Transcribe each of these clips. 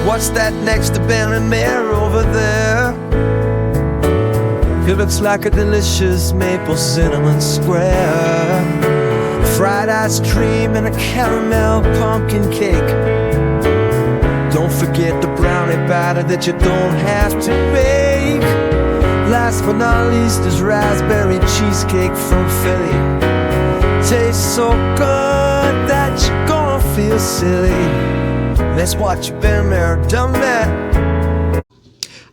What's that next to Ben Mare over there? It looks like a delicious maple cinnamon square. Fried ice cream and a caramel pumpkin cake. Don't forget the brownie batter that you don't have to bake. Last but not least is raspberry cheesecake from Philly. Tastes so good that you're gonna feel silly. Let's watch you been there, done that.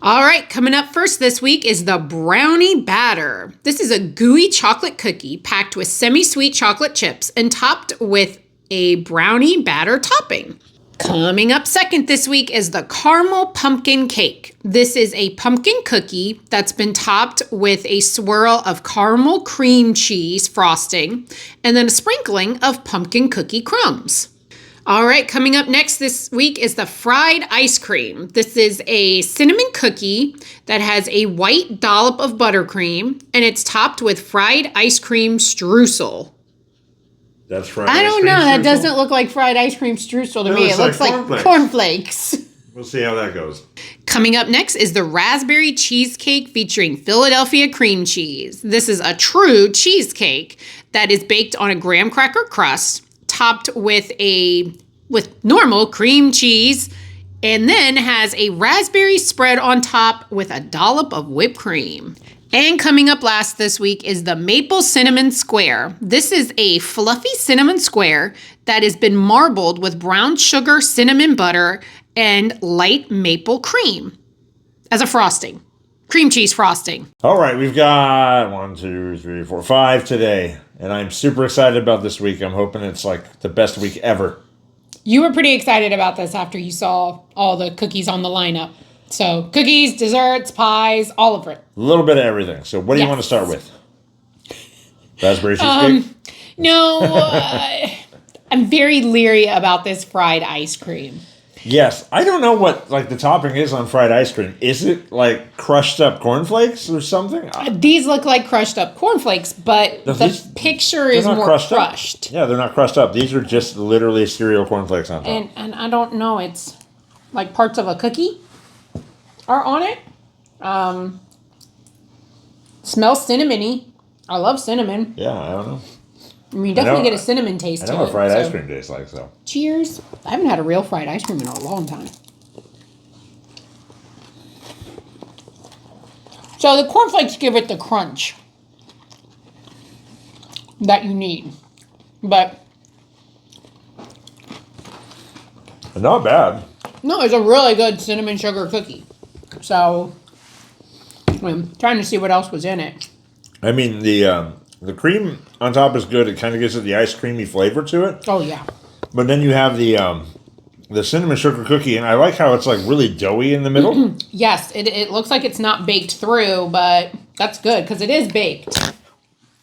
All right, coming up first this week is the Brownie Batter. This is a gooey chocolate cookie packed with semi-sweet chocolate chips and topped with a brownie batter topping. Coming up second this week is the Caramel Pumpkin Cake. This is a pumpkin cookie that's been topped with a swirl of caramel cream cheese frosting and then a sprinkling of pumpkin cookie crumbs. All right, coming up next this week is the fried ice cream. This is a cinnamon cookie that has a white dollop of buttercream and it's topped with fried ice cream streusel. That's fried I ice don't cream know. That streusel? doesn't look like fried ice cream streusel to No, me. It looks like cornflakes. cornflakes. We'll see how that goes. Coming up next is the raspberry cheesecake featuring Philadelphia cream cheese. This is a true cheesecake that is baked on a graham cracker crust, topped with normal cream cheese, and then has a raspberry spread on top with a dollop of whipped cream. And coming up last this week is the Maple Cinnamon Square. This is a fluffy cinnamon square that has been marbled with brown sugar, cinnamon butter, and light maple cream as a frosting. Cream cheese frosting. All right, we've got 1, 2, 3, 4, 5 today. And I'm super excited about this week. I'm hoping it's like the best week ever. You were pretty excited about this after you saw all the cookies on the lineup. So cookies, desserts, pies, all of it. A little bit of everything. So what do you want to start with? Raspberry cheesecake? No, I'm very leery about this fried ice cream. Yes. I don't know what like the topping is on fried ice cream. Is it like crushed up cornflakes or something? These look like crushed up cornflakes, but the picture is more crushed. Yeah, they're not crushed up. These are just literally cereal cornflakes on top. And I don't know, it's like parts of a cookie are on it. Smells cinnamony. I love cinnamon. Yeah, I don't know. I mean, you definitely get a cinnamon taste to it. I know what fried ice cream tastes like, so. Cheers. I haven't had a real fried ice cream in a long time. So the cornflakes give it the crunch that you need. But Not bad. no, it's a really good cinnamon sugar cookie. So I'm trying to see what else was in it. I mean, the cream on top is good. It kind of gives it the ice creamy flavor to it. Oh yeah. But then you have the cinnamon sugar cookie, and I like how it's like really doughy in the middle. Yes, it looks like it's not baked through, but that's good because it is baked.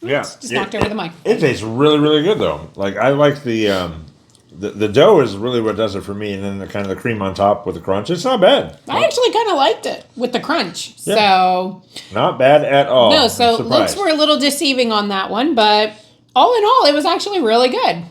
Yeah. Just knocked over the mic. It tastes really, really good though. Like I like the dough is really what does it for me, and then the kind of the cream on top with the crunch. It's not bad. I actually kind of liked it with the crunch. Yeah. So Not bad at all. no, so I'm surprised. looks were a little deceiving on that one, but all in all, it was actually really good.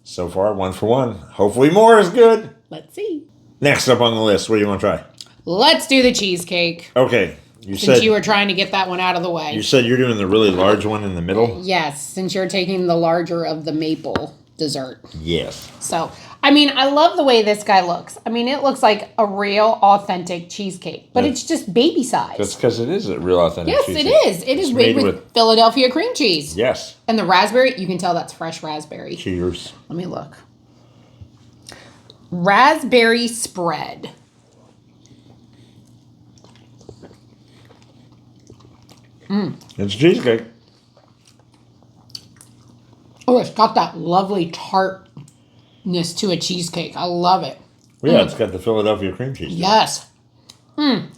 So far, 1 for 1. Hopefully more is good. Let's see. Next up on the list, what do you want to try? Let's do the cheesecake. Okay. Since you were trying to get that one out of the way. You said you're doing the really large one in the middle? Yes, since you're taking the larger of the maple dessert. Yes. So, I mean, I love the way this guy looks. I mean, it looks like a real authentic cheesecake, but it's just baby size. That's because it is a real authentic Yes, cheesecake. it is. It is made with Philadelphia cream cheese. Yes. And the raspberry, you can tell that's fresh raspberry. Cheers. Let me look. Raspberry spread. It's cheesecake. Oh, it's got that lovely tartness to a cheesecake. I love it. Well, yeah, it's got the Philadelphia cream cheese. Yes. And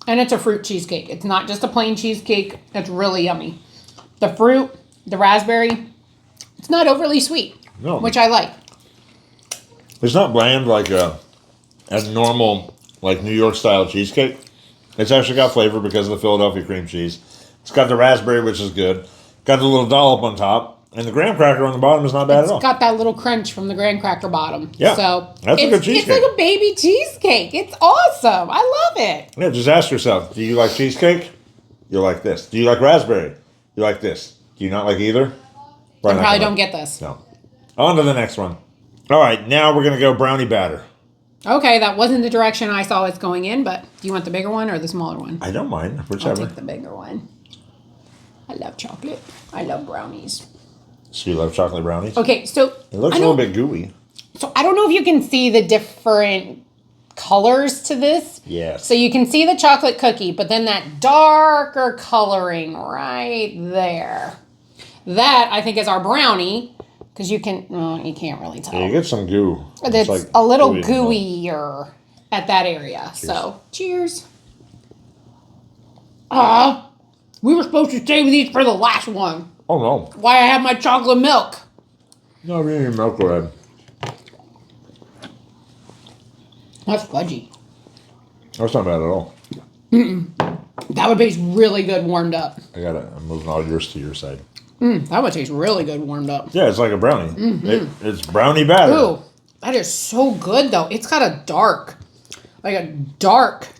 it's a fruit cheesecake. It's not just a plain cheesecake. It's really yummy. The fruit, the raspberry, it's not overly sweet, No. which I like. It's not bland like a normal, like New York style cheesecake. It's actually got flavor because of the Philadelphia cream cheese. It's got the raspberry, which is good. Got a little dollop on top. And the graham cracker on the bottom is not bad at all. It's got that little crunch from the graham cracker bottom. Yeah, so that's a good cheesecake. It's like a baby cheesecake. It's awesome. I love it. Yeah, just ask yourself, do you like cheesecake? You like this. Do you like raspberry? You like this. Do you not like either? I probably don't get this. No. On to the next one. All right, now we're going to go brownie batter. Okay, that wasn't the direction I saw it's going in, but do you want the bigger one or the smaller one? I don't mind, I'll whichever. take the bigger one. I love chocolate. I love brownies. So you love chocolate brownies? Okay, so It looks a little bit gooey. So I don't know if you can see the different colors to this. Yes. So you can see the chocolate cookie, but then that darker coloring right there. That, I think, is our brownie, because you can't really tell. Yeah, you get some goo. It's like a little gooey gooier at that area. Cheers. So, cheers. We were supposed to save these for the last one. Oh, no. Why I have my chocolate milk. No, we need milk bread. That's fudgy. That's not bad at all. That would taste really good warmed up. I'm moving all yours to your side. That would taste really good warmed up. Yeah, it's like a brownie. It's brownie batter. Ooh, that is so good though. It's got a dark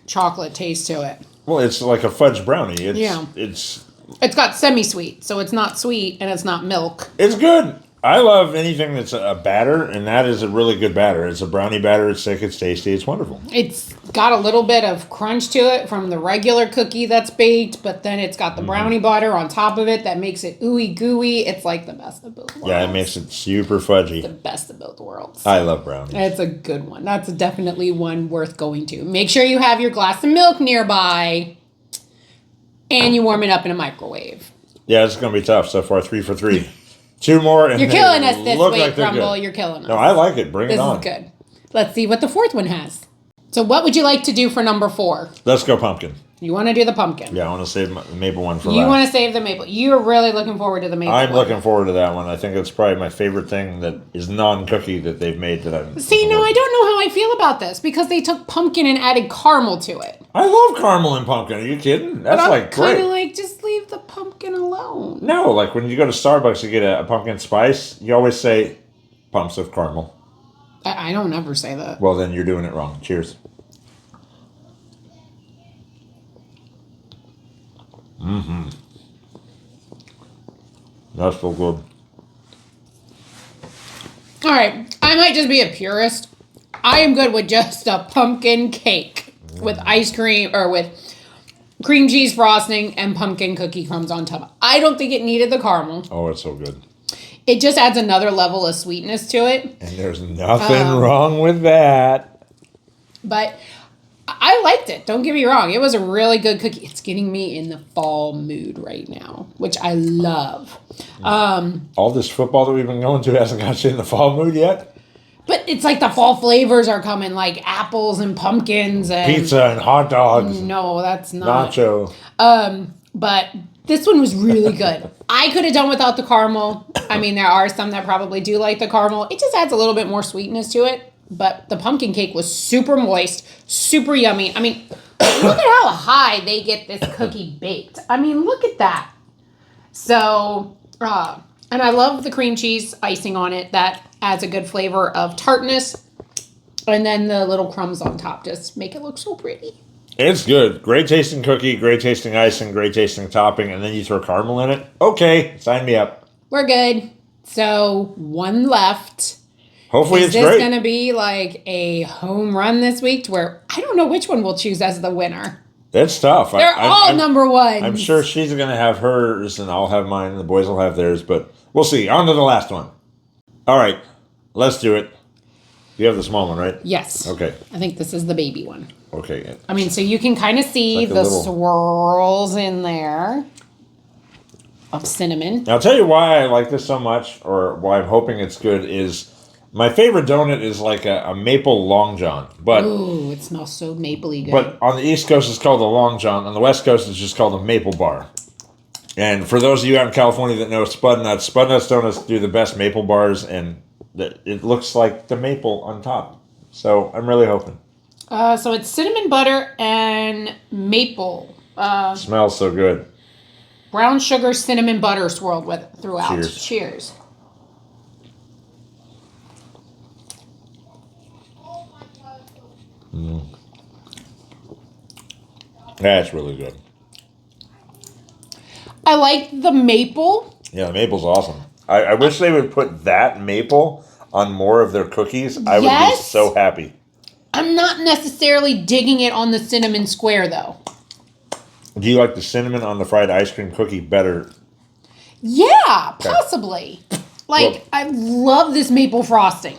chocolate taste to it. Well, it's like a fudge brownie. It's got semi-sweet, so it's not sweet and it's not milk. It's good. I love anything that's a batter, and that is a really good batter. It's a brownie batter. It's thick. It's tasty. It's wonderful. It's got a little bit of crunch to it from the regular cookie that's baked, but then it's got the brownie butter on top of it that makes it ooey gooey. It's like the best of both worlds. Yeah, it makes it super fudgy. The best of both worlds. I love brownies. It's a good one. That's definitely one worth going to. Make sure you have your glass of milk nearby, and you warm it up in a microwave. Yeah, it's going to be tough so far. 3 for 3. 2 more. And You're killing us this week, like Crumbl. You're killing us. No, I like it. Bring it on. This is good. Let's see what the fourth one has. So what would you like to do for number 4? Let's go pumpkin. You want to do the pumpkin. Yeah, I want to save the maple one for You last. want to save the maple. You're really looking forward to the maple I'm one. looking forward to that one. I think it's probably my favorite thing that is non-cookie that they've made that I'm... See, no, I don't know how I feel about this because they took pumpkin and added caramel to it. I love caramel and pumpkin. Are you kidding? That's But I'm like kind great. of like, just leave the pumpkin alone. No, like when you go to Starbucks, you get a pumpkin spice. You always say pumps of caramel. I don't ever say that. Well, then you're doing it wrong. Cheers. That's so good. All right, I might just be a purist. I am good with just a pumpkin cake with ice cream or with cream cheese frosting and pumpkin cookie crumbs on top. I don't think it needed the caramel. Oh, it's so good. It just adds another level of sweetness to it. And there's nothing wrong with that. But I liked it. Don't get me wrong. It was a really good cookie. It's getting me in the fall mood right now, which I love. All this football that we've been going to hasn't got you in the fall mood yet? But it's like the fall flavors are coming, like apples and pumpkins and Pizza and hot dogs. No, that's not. Nacho. But this one was really good. I could have done without the caramel. I mean, there are some that probably do like the caramel. It just adds a little bit more sweetness to it. But the pumpkin cake was super moist, super yummy. I mean, look at how high they get this cookie baked. I mean, look at that. So, and I love the cream cheese icing on it. That adds a good flavor of tartness. And then the little crumbs on top just make it look so pretty. It's good. Great tasting cookie, great tasting icing, great tasting topping, and then you throw caramel in it. Okay, sign me up. We're good. So, one left. Hopefully it's Is this great. going to be like a home run this week to where I don't know which one we'll choose as the winner? It's tough. They're all number ones. I'm sure she's going to have hers, and I'll have mine, and the boys will have theirs, but we'll see. On to the last one. All right, let's do it. You have the small one, right? Yes. Okay. I think this is the baby one. Okay. I mean, so you can kind of see Like a the little- swirls in there of cinnamon. Now, I'll tell you why I like this so much, or why I'm hoping it's good, is my favorite donut is like a maple long john. But Ooh, it smells so mapley good. But on the East Coast, it's called a Long John. On the West Coast, it's just called a Maple Bar. And for those of you out in California that know Spud Nuts Donuts do the best maple bars, and it looks like the maple on top. So I'm really hoping. So it's cinnamon butter and maple. Smells so good. brown sugar cinnamon butter swirled with throughout. Cheers. Cheers. That's really good. I like the maple. Yeah, the maple's awesome. I wish they would put that maple on more of their cookies. I would be so happy. I'm not necessarily digging it on the cinnamon square, though. Do you like the cinnamon on the fried ice cream cookie better? Yeah, possibly. Like, Well, I love this maple frosting.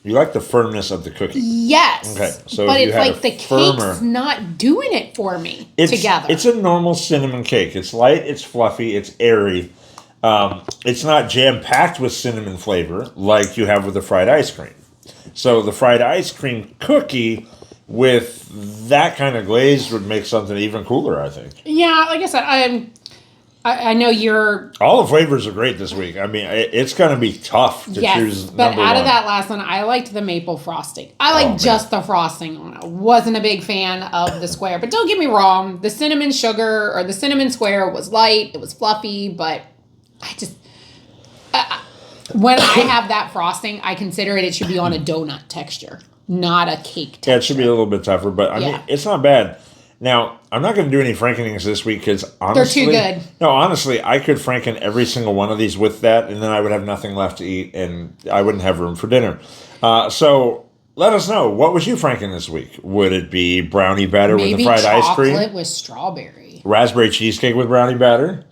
You like the firmness of the cookie. Yes. Okay, so but if you it's had like a the firmer- cake's not doing it for me together. It's a normal cinnamon cake. It's light, it's fluffy, it's airy. It's not jam-packed with cinnamon flavor like you have with the fried ice cream. So the fried ice cream cookie with that kind of glaze would make something even cooler, I think. Yeah, like I said, I know you're... All the flavors are great this week. I mean, it's going to be tough to choose but number out one. of that last one, I liked the maple frosting. I like just the frosting on it. Wasn't a big fan of the square. But don't get me wrong, the cinnamon sugar or the cinnamon square was light. It was fluffy, but I just... when I have that frosting, I consider it should be on a donut texture, not a cake texture. Yeah, it should be a little bit tougher, but I mean, it's not bad. Now, I'm not going to do any Frankenings this week because honestly... They're too good. No, honestly, I could Franken every single one of these with that, and then I would have nothing left to eat, and I wouldn't have room for dinner. So, let us know. What was you Franken this week? Would it be brownie batter with the fried ice cream? Maybe chocolate with strawberry. Raspberry cheesecake with brownie batter?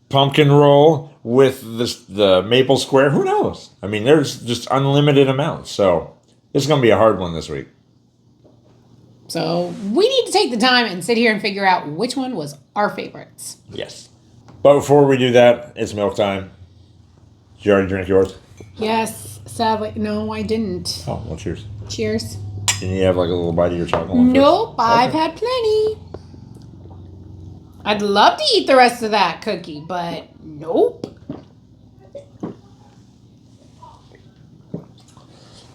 Pumpkin roll with the maple square? Who knows? I mean, there's just unlimited amounts, so it's going to be a hard one this week. So we need to take the time and sit here and figure out which one was our favorites. Yes. But before we do that, it's milk time. Did you already drink yours? Yes, sadly. No, I didn't. Oh, well, cheers. Cheers. Didn't you have like a little bite of your chocolate one? Nope, first? I've had plenty. I'd love to eat the rest of that cookie, but nope.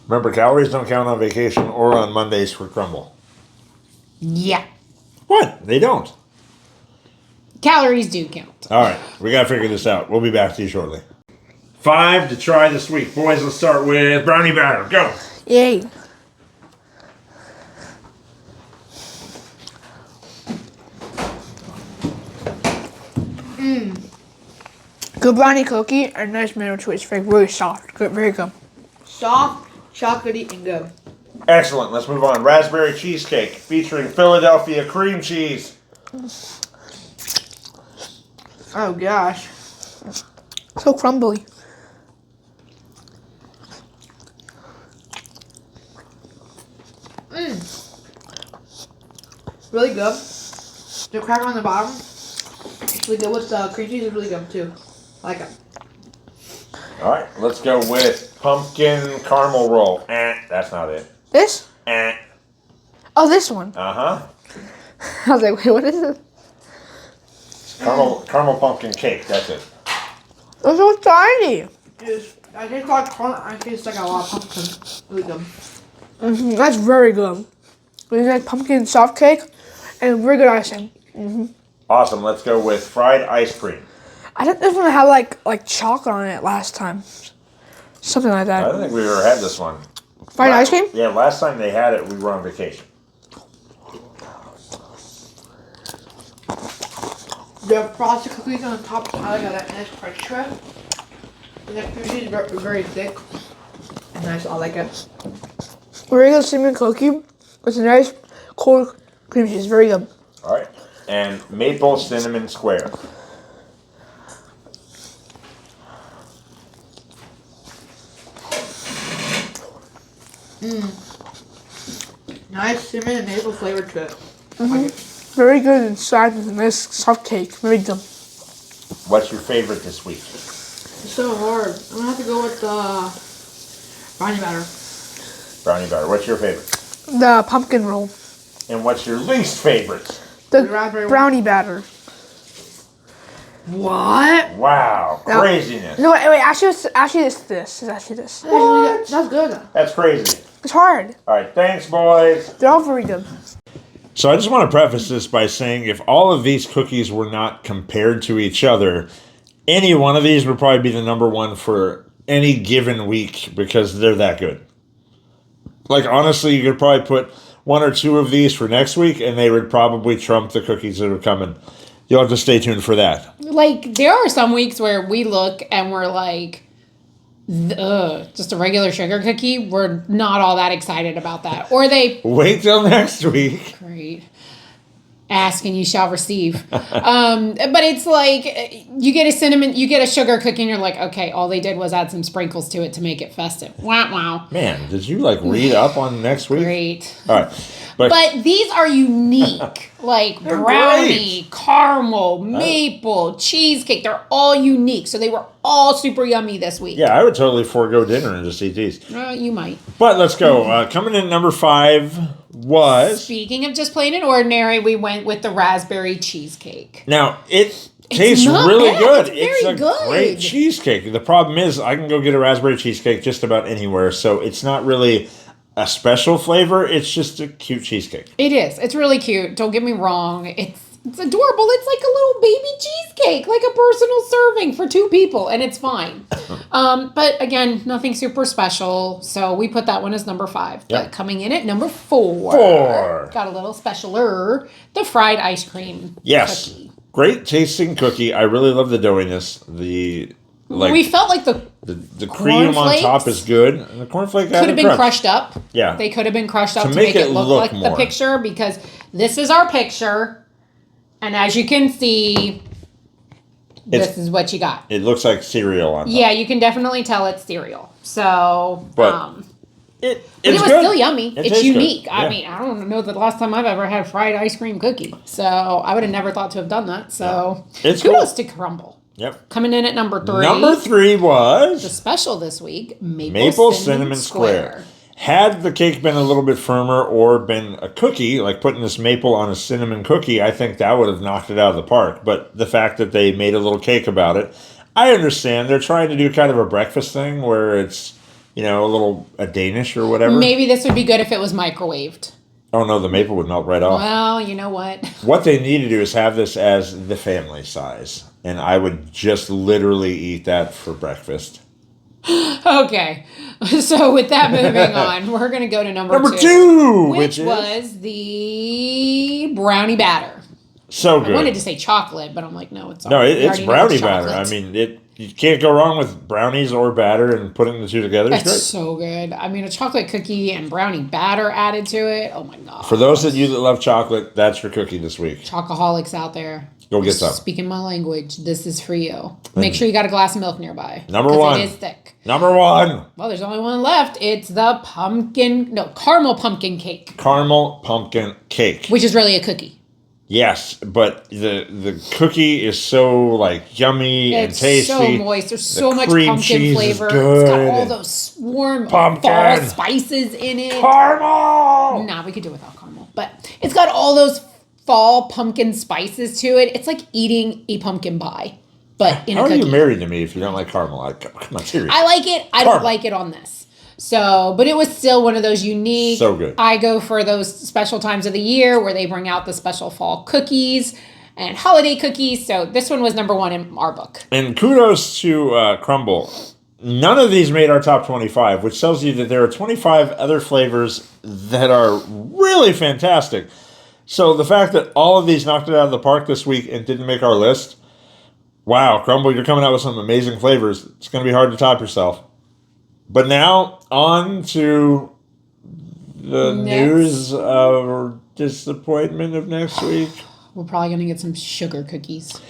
Remember, calories don't count on vacation or on Mondays for Crumbl. Yeah. What? They don't. Calories do count. All right, we got to figure this out. We'll be back to you shortly. 5 to try this week. Boys, let's start with brownie batter. Go. Yay. Good brownie cookie and nice middle twist. Very soft. Good, very good. Soft, chocolatey, and good. Excellent. Let's move on. Raspberry cheesecake featuring Philadelphia cream cheese. Oh gosh. So crumbly. Really good. The cracker on the bottom. Really good with the cream cheese is really good too. I like it. All right, let's go with pumpkin caramel roll. That's not it. This? Uh Oh, this one. huh. I was like, wait, what is this? Caramel pumpkin cake. That's it. Those are so tiny. I taste like corn. I taste like a lot of pumpkin. Really good. That's very good. It's like pumpkin soft cake and very good icing. Awesome. Let's go with fried ice cream. I think this one had like chocolate on it last time. Something like I that. don't think we've ever had this one. Fried ice cream? Yeah, last time they had it, we were on vacation. The frosted cookies on top. I like that nice crunch to it. And the cream cheese is very, very thick. And nice. I like it. Regular cinnamon cookie with a nice cold cream cheese. Very good. All right. And maple cinnamon square. Nice cinnamon and maple flavor to it. Like it. Very good inside with a nice soft cake. Very good. What's your favorite this week? It's so hard. I'm gonna have to go with the brownie batter. Brownie batter. What's your favorite? The pumpkin roll. And what's your least favorite? The The raspberry brownie batter. What? Wow. No. Craziness. No, wait, actually, it's this. It's actually this. That's good. That's crazy. It's hard. All right. Thanks, boys. They're all very good. So I just want to preface this by saying if all of these cookies were not compared to each other, any one of these would probably be the number one for any given week because they're that good. Like, honestly, you could probably put one or two of these for next week, and they would probably trump the cookies that are coming. You'll have to stay tuned for that. Like, there are some weeks where we look and we're like, just a regular sugar cookie. We're not all that excited about that. Or they... Wait till next week. Great. Ask and you shall receive. But it's like, you get a sugar cookie and you're like, okay, all they did was add some sprinkles to it to make it festive. Wow, wow. Man, did you read up on next week? Great. All right. But these are unique. Like They're brownie, great. caramel, maple, cheesecake. They're all unique. So they were all super yummy this week. Yeah, I would totally forego dinner and just eat these. You might. But let's go. Coming in number 5 was... Speaking of just plain and ordinary, we went with the raspberry cheesecake. Now, it tastes not really bad. good. It's very a good. great cheesecake. The problem is I can go get a raspberry cheesecake just about anywhere, so it's not really a special flavor. It's just a cute cheesecake. It is. It's really cute. Don't get me wrong. It's adorable. It's like a little baby cheesecake, like a personal serving for 2 people, and it's fine. But again, nothing super special. So we put that one as number 5. Yep. But coming in at number 4. Got a little specialer. The fried ice cream cookie. Great tasting cookie. I really love the doughiness. We felt like the cream on top is good. And the cornflake could have been crushed up. Yeah. They could have been crushed up to make it look like more. the picture, because this is our picture. And as you can see, this is what you got. It looks like cereal on top. Yeah, you can definitely tell it's cereal. So, But it was good. Still yummy. It's unique. Good. I mean, I don't know the last time I've ever had fried ice cream cookie. So I would have never thought to have done that. So It's kudos to Crumbl. Yep. Coming in at number 3. Number 3 was... The special this week, Maple Cinnamon Square. Had the cake been a little bit firmer or been a cookie, like putting this maple on a cinnamon cookie, I think that would have knocked it out of the park. But the fact that they made a little cake about it, I understand. They're trying to do kind of a breakfast thing where it's, a Danish or whatever. Maybe this would be good if it was microwaved. Oh, no, the maple would melt right off. Well, you know what? What they need to do is have this as the family size. And I would just literally eat that for breakfast. Okay. So with that moving on, we're going to go to number 2. Which was the Brownie Batter. So good. I wanted to say chocolate, but I'm like, no, it's No, it's Brownie Batter. chocolate. I mean, you can't go wrong with brownies or batter, and putting the two together is It's great. so good. I mean, a chocolate cookie and brownie batter added to it. Oh my god. For those of you that love chocolate, that's your cookie this week. Chocoholics out there. Go get some. Speaking my language, this is for you. Make sure you got a glass of milk nearby. Number 'cause 1. It is thick. Number 1. Well, there's only one left. It's the caramel pumpkin cake. Caramel pumpkin cake. Which is really a cookie. Yes, but the cookie is so yummy and It's tasty. so moist. There's so much cream pumpkin cheese is flavor. good. It's got all those warm Pumpkin. fall spices in it. Caramel! Nah, we could do without caramel. But it's got all those fall pumpkin spices to it. It's like eating a pumpkin pie, but in How a are cookie. you married to me if you don't like caramel? Come on, seriously. I like it. I don't like it on this. So, but it was still one of those unique. So good. I go for those special times of the year where they bring out the special fall cookies and holiday cookies. So this one was number 1 in our book. And kudos to Crumbl. None of these made our top 25, which tells you that there are 25 other flavors that are really fantastic. So the fact that all of these knocked it out of the park this week and didn't make our list, wow, Crumbl, you're coming out with some amazing flavors. It's going to be hard to top yourself. But now, on to the news or disappointment of next week. We're probably going to get some sugar cookies.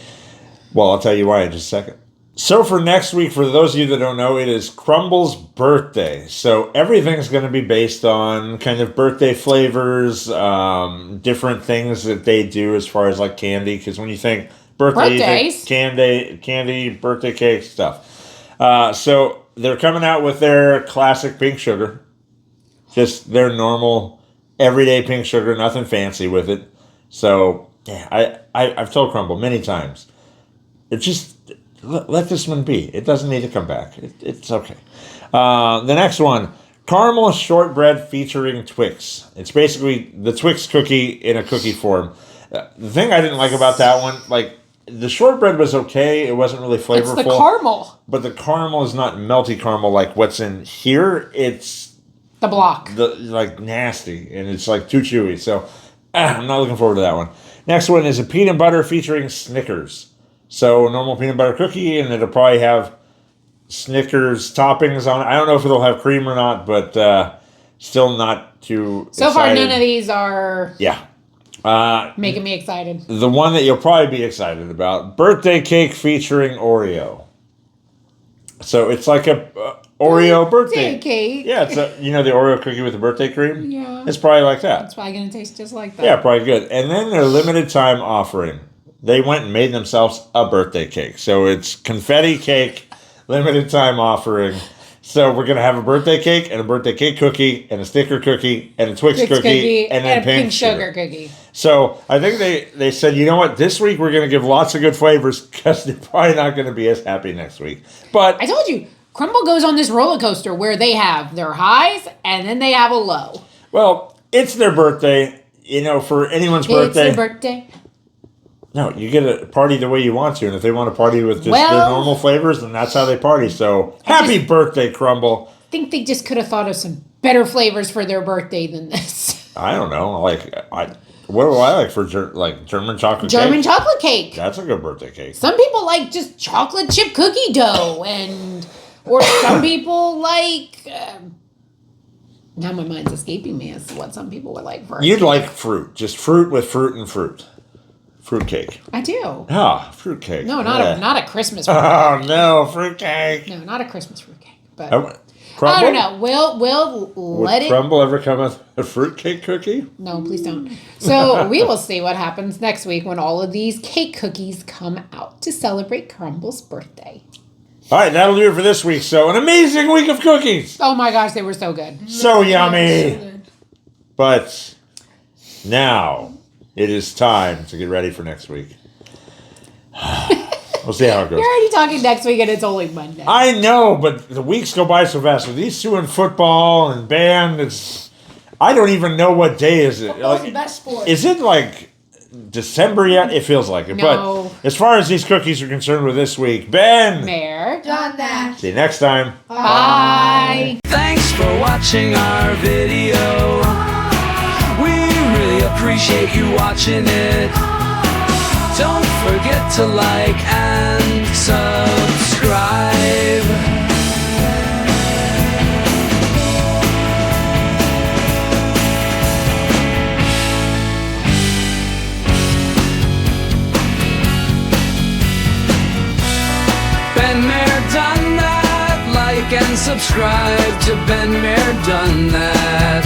Well, I'll tell you why in just a second. So for next week, for those of you that don't know, it is Crumbl's birthday. So everything's going to be based on kind of birthday flavors, different things that they do as far as candy. Because when you think birthday, you think candy, birthday cake stuff. So they're coming out with their classic pink sugar. Just their normal, everyday pink sugar, nothing fancy with it. So, yeah, I've told Crumbl many times, let this one be. It doesn't need to come back. It's okay. The next one, caramel shortbread featuring Twix. It's basically the Twix cookie in a cookie form. The thing I didn't like about that one, like, the shortbread was okay. It wasn't really flavorful. It's the caramel. But the caramel is not melty caramel like what's in here. It's The block. like nasty, and it's like too chewy. So I'm not looking forward to that one. Next one is a peanut butter featuring Snickers. So normal peanut butter cookie, and it'll probably have Snickers toppings on it. I don't know if it'll have cream or not, but still not too So far, excited. none of these are Yeah. making me excited. The one that you'll probably be excited about, birthday cake featuring Oreo. So it's like a Oreo birthday cake. Yeah, it's the Oreo cookie with the birthday cream. Yeah. It's probably like that. It's probably going to taste just like that. Yeah, probably good. And then their limited time offering, they went and made themselves a birthday cake. So it's confetti cake, limited time offering. So we're going to have a birthday cake and a birthday cake cookie and a sticker cookie and a Twix cookie and then a pink sugar cookie. So I think they said, you know what, this week we're going to give lots of good flavors because they're probably not going to be as happy next week. But I told you, Crumbl goes on this roller coaster where they have their highs and then they have a low. well, it's their birthday. For anyone's birthday. It's their birthday. No, you get a party the way you want to, and if they want to party with just their normal flavors, then that's how they party. So happy birthday, Crumbl. I think they just could have thought of some better flavors for their birthday than this. I don't know. What do I like for German chocolate cake? German chocolate cake. That's a good birthday cake. Some people like just chocolate chip cookie dough, or some people like. Now my mind's escaping me as to what some people would like for. You'd like fruit, just fruit with fruit and fruit. Fruit cake. I do. Ah, fruit cake. No, not a Christmas fruit Oh cake. no, fruit cake. No, not a Christmas fruit cake. But Crumbl? I don't know. We'll let it. Crumbl ever come with a fruit cake cookie? No, please don't. So we will see what happens next week when all of these cake cookies come out to celebrate Crumbl's birthday. All right, that'll do it for this week. So an amazing week of cookies. Oh my gosh, they were so good. So yummy. So good. But now it is time to get ready for next week. We'll see how it goes. You're already talking next week and it's only Monday. I know, but the weeks go by so fast. With these two in football and band, I don't even know what day is it. Football's the best sport. Is it like December yet? It feels like it. No. But as far as these cookies are concerned with this week, Ben. Mayor. Done that. See you next time. Bye. Thanks for watching our video. We really appreciate you watching it. Don't forget to like and subscribe. Ben Mayor done that. Like and subscribe to Ben Mayor done that.